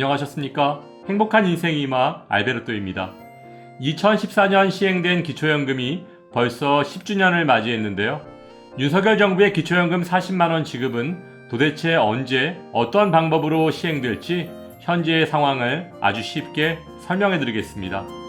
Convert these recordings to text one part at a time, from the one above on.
안녕하셨습니까? 행복한 인생의 이마 알베르토입니다. 2014년 시행된 기초연금이 벌써 10주년을 맞이했는데요. 윤석열 정부의 기초연금 40만원 지급은 도대체 언제 어떤 방법으로 시행될지 현재의 상황을 아주 쉽게 설명해 드리겠습니다.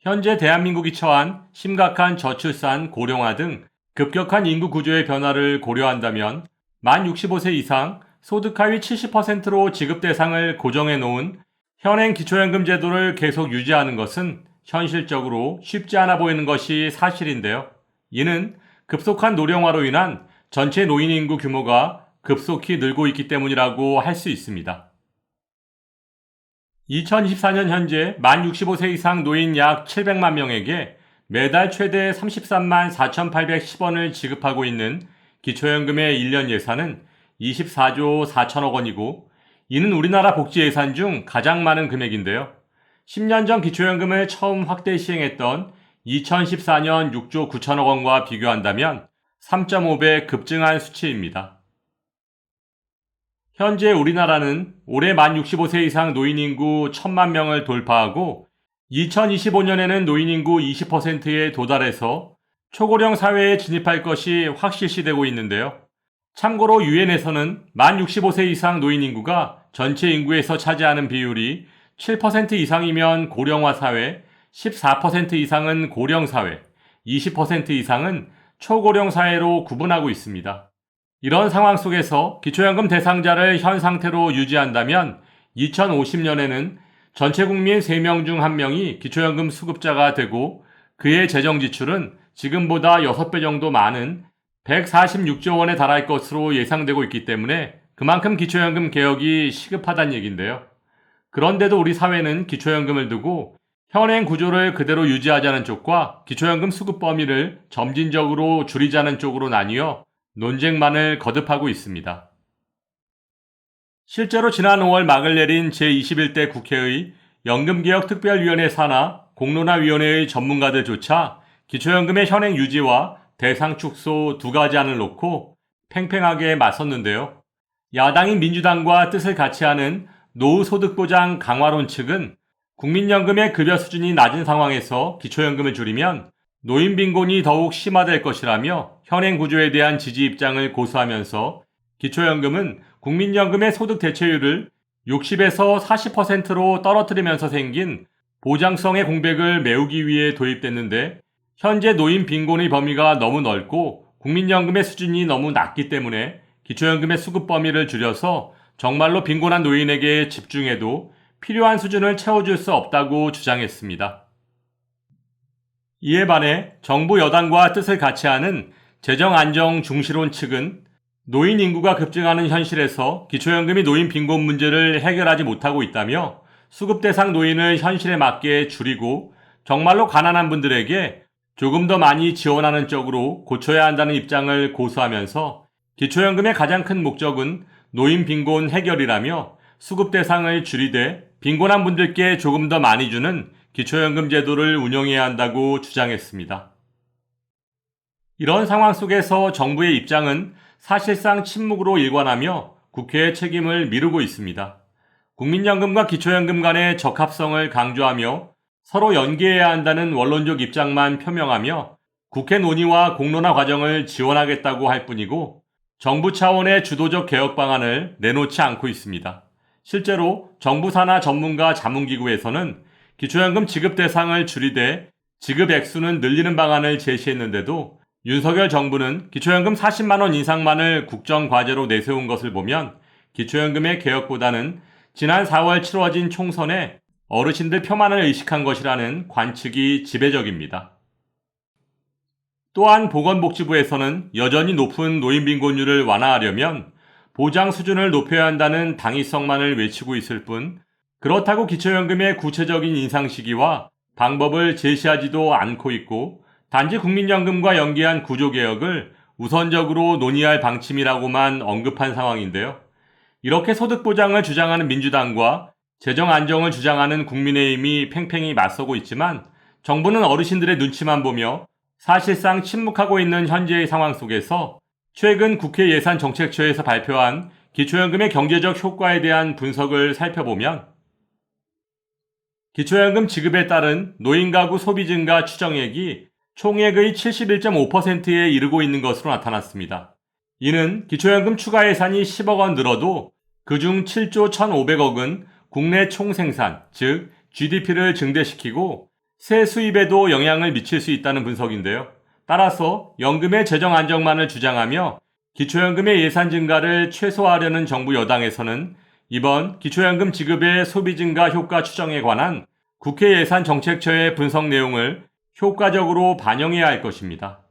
현재 대한민국이 처한 심각한 저출산, 고령화 등 급격한 인구 구조의 변화를 고려한다면 만 65세 이상 소득 하위 70%로 지급 대상을 고정해 놓은 현행 기초연금 제도를 계속 유지하는 것은 현실적으로 쉽지 않아 보이는 것이 사실인데요. 이는 급속한 노령화로 인한 전체 노인 인구 규모가 급속히 늘고 있기 때문이라고 할 수 있습니다. 2024년 현재 만 65세 이상 노인 약 700만 명에게 매달 최대 33만 4,810원을 지급하고 있는 기초연금의 1년 예산은 24조 4천억 원이고 이는 우리나라 복지 예산 중 가장 많은 금액인데요. 10년 전 기초연금을 처음 확대 시행했던 2014년 6조 9천억 원과 비교한다면 3.5배 급증한 수치입니다. 현재 우리나라는 올해 만 65세 이상 노인 인구 1,000만 명을 돌파하고 2025년에는 노인 인구 20%에 도달해서 초고령 사회에 진입할 것이 확실시되고 있는데요. 참고로 유엔에서는 만 65세 이상 노인 인구가 전체 인구에서 차지하는 비율이 7% 이상이면 고령화 사회, 14% 이상은 고령 사회, 20% 이상은 초고령 사회로 구분하고 있습니다. 이런 상황 속에서 기초연금 대상자를 현 상태로 유지한다면 2050년에는 전체 국민 3명 중 1명이 기초연금 수급자가 되고 그의 재정 지출은 지금보다 6배 정도 많은 146조 원에 달할 것으로 예상되고 있기 때문에 그만큼 기초연금 개혁이 시급하다는 얘기인데요. 그런데도 우리 사회는 기초연금을 두고 현행 구조를 그대로 유지하자는 쪽과 기초연금 수급 범위를 점진적으로 줄이자는 쪽으로 나뉘어 논쟁만을 거듭하고 있습니다. 실제로 지난 5월 막을 내린 제21대 국회의 연금개혁특별위원회 산하 공론화위원회의 전문가들조차 기초연금의 현행 유지와 대상 축소 두 가지 안을 놓고 팽팽하게 맞섰는데요. 야당인 민주당과 뜻을 같이 하는 노후소득보장 강화론 측은 국민연금의 급여 수준이 낮은 상황에서 기초연금을 줄이면 노인 빈곤이 더욱 심화될 것이라며 현행 구조에 대한 지지 입장을 고수하면서 기초연금은 국민연금의 소득 대체율을 60에서 40%로 떨어뜨리면서 생긴 보장성의 공백을 메우기 위해 도입됐는데 현재 노인 빈곤의 범위가 너무 넓고 국민연금의 수준이 너무 낮기 때문에 기초연금의 수급 범위를 줄여서 정말로 빈곤한 노인에게 집중해도 필요한 수준을 채워줄 수 없다고 주장했습니다. 이에 반해 정부 여당과 뜻을 같이 하는 재정안정 중시론 측은 노인 인구가 급증하는 현실에서 기초연금이 노인 빈곤 문제를 해결하지 못하고 있다며 수급 대상 노인을 현실에 맞게 줄이고 정말로 가난한 분들에게 조금 더 많이 지원하는 쪽으로 고쳐야 한다는 입장을 고수하면서 기초연금의 가장 큰 목적은 노인 빈곤 해결이라며 수급 대상을 줄이되 빈곤한 분들께 조금 더 많이 주는 기초연금 제도를 운영해야 한다고 주장했습니다. 이런 상황 속에서 정부의 입장은 사실상 침묵으로 일관하며 국회의 책임을 미루고 있습니다. 국민연금과 기초연금 간의 적합성을 강조하며 서로 연계해야 한다는 원론적 입장만 표명하며 국회 논의와 공론화 과정을 지원하겠다고 할 뿐이고 정부 차원의 주도적 개혁 방안을 내놓지 않고 있습니다. 실제로 정부 산하 전문가 자문기구에서는 기초연금 지급 대상을 줄이되 지급 액수는 늘리는 방안을 제시했는데도 윤석열 정부는 기초연금 40만원 인상만을 국정과제로 내세운 것을 보면 기초연금의 개혁보다는 지난 4월 치러진 총선에 어르신들 표만을 의식한 것이라는 관측이 지배적입니다. 또한 보건복지부에서는 여전히 높은 노인 빈곤율을 완화하려면 보장 수준을 높여야 한다는 당위성만을 외치고 있을 뿐 그렇다고 기초연금의 구체적인 인상 시기와 방법을 제시하지도 않고 있고 단지 국민연금과 연계한 구조개혁을 우선적으로 논의할 방침이라고만 언급한 상황인데요. 이렇게 소득보장을 주장하는 민주당과 재정 안정을 주장하는 국민의힘이 팽팽히 맞서고 있지만 정부는 어르신들의 눈치만 보며 사실상 침묵하고 있는 현재의 상황 속에서 최근 국회 예산정책처에서 발표한 기초연금의 경제적 효과에 대한 분석을 살펴보면 기초연금 지급에 따른 노인 가구 소비 증가 추정액이 총액의 71.5%에 이르고 있는 것으로 나타났습니다. 이는 기초연금 추가 예산이 10억 원 늘어도 그중 7조 1,500억은 국내 총생산, 즉 GDP를 증대시키고 세 수입에도 영향을 미칠 수 있다는 분석인데요. 따라서 연금의 재정 안정만을 주장하며 기초연금의 예산 증가를 최소화하려는 정부 여당에서는 이번 기초연금 지급의 소비 증가 효과 추정에 관한 국회 예산정책처의 분석 내용을 효과적으로 반영해야 할 것입니다.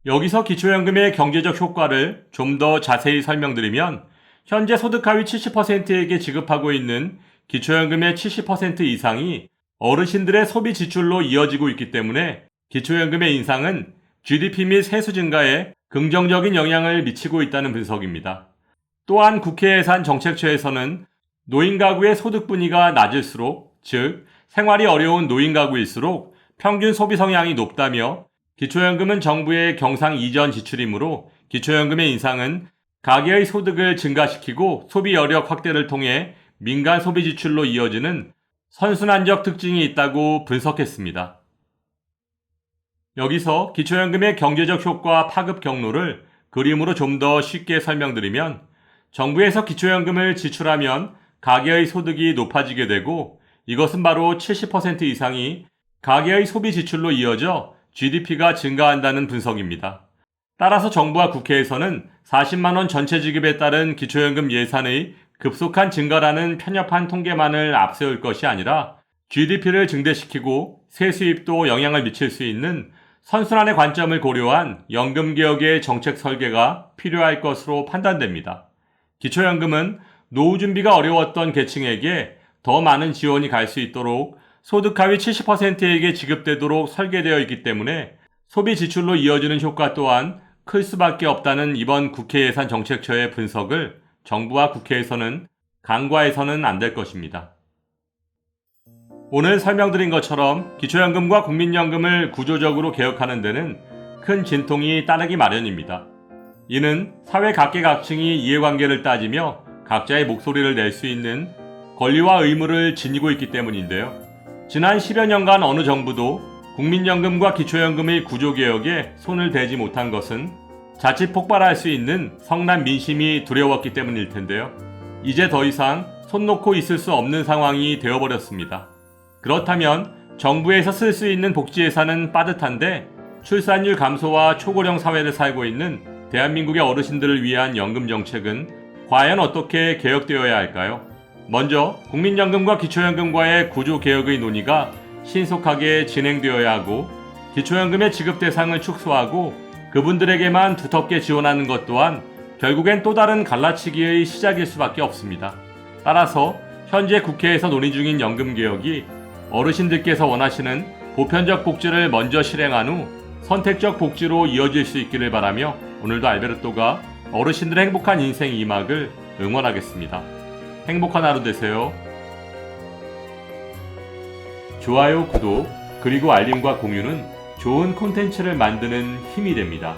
여기서 기초연금의 경제적 효과를 좀 더 자세히 설명드리면 현재 소득 하위 70%에게 지급하고 있는 기초연금의 70% 이상이 어르신들의 소비 지출로 이어지고 있기 때문에 기초연금의 인상은 GDP 및 세수 증가에 긍정적인 영향을 미치고 있다는 분석입니다. 또한 국회 예산정책처에서는 노인 가구의 소득 분위가 낮을수록, 즉 생활이 어려운 노인 가구일수록 평균 소비 성향이 높다며 기초연금은 정부의 경상 이전 지출이므로 기초연금의 인상은 가계의 소득을 증가시키고 소비 여력 확대를 통해 민간 소비 지출로 이어지는 선순환적 특징이 있다고 분석했습니다. 여기서 기초연금의 경제적 효과 파급 경로를 그림으로 좀 더 쉽게 설명드리면 정부에서 기초연금을 지출하면 가계의 소득이 높아지게 되고 이것은 바로 70% 이상이 가계의 소비 지출로 이어져 GDP가 증가한다는 분석입니다. 따라서 정부와 국회에서는 40만 원 전체 지급에 따른 기초연금 예산의 급속한 증가라는 편협한 통계만을 앞세울 것이 아니라 GDP를 증대시키고 세수입도 영향을 미칠 수 있는 선순환의 관점을 고려한 연금개혁의 정책 설계가 필요할 것으로 판단됩니다. 기초연금은 노후 준비가 어려웠던 계층에게 더 많은 지원이 갈 수 있도록 소득 하위 70%에게 지급되도록 설계되어 있기 때문에 소비 지출로 이어지는 효과 또한 클 수밖에 없다는 이번 국회 예산정책처의 분석을 정부와 국회에서는 간과해서는 안 될 것입니다. 오늘 설명드린 것처럼 기초연금과 국민연금을 구조적으로 개혁하는 데는 큰 진통이 따르기 마련입니다. 이는 사회 각계각층이 이해관계를 따지며 각자의 목소리를 낼 수 있는 권리와 의무를 지니고 있기 때문인데요. 지난 10여 년간 어느 정부도 국민연금과 기초연금의 구조개혁에 손을 대지 못한 것은 자칫 폭발할 수 있는 성난 민심이 두려웠기 때문일 텐데요. 이제 더 이상 손 놓고 있을 수 없는 상황이 되어버렸습니다. 그렇다면 정부에서 쓸 수 있는 복지 예산은 빠듯한데 출산율 감소와 초고령 사회를 살고 있는 대한민국의 어르신들을 위한 연금 정책은 과연 어떻게 개혁되어야 할까요? 먼저 국민연금과 기초연금과의 구조개혁의 논의가 신속하게 진행되어야 하고 기초연금의 지급 대상을 축소하고 그분들에게만 두텁게 지원하는 것 또한 결국엔 또 다른 갈라치기의 시작일 수밖에 없습니다. 따라서 현재 국회에서 논의 중인 연금개혁이 어르신들께서 원하시는 보편적 복지를 먼저 실행한 후 선택적 복지로 이어질 수 있기를 바라며 오늘도 알베르토가 어르신들의 행복한 인생 2막을 응원하겠습니다. 행복한 하루 되세요. 좋아요, 구독, 그리고 알림과 공유는 좋은 콘텐츠를 만드는 힘이 됩니다.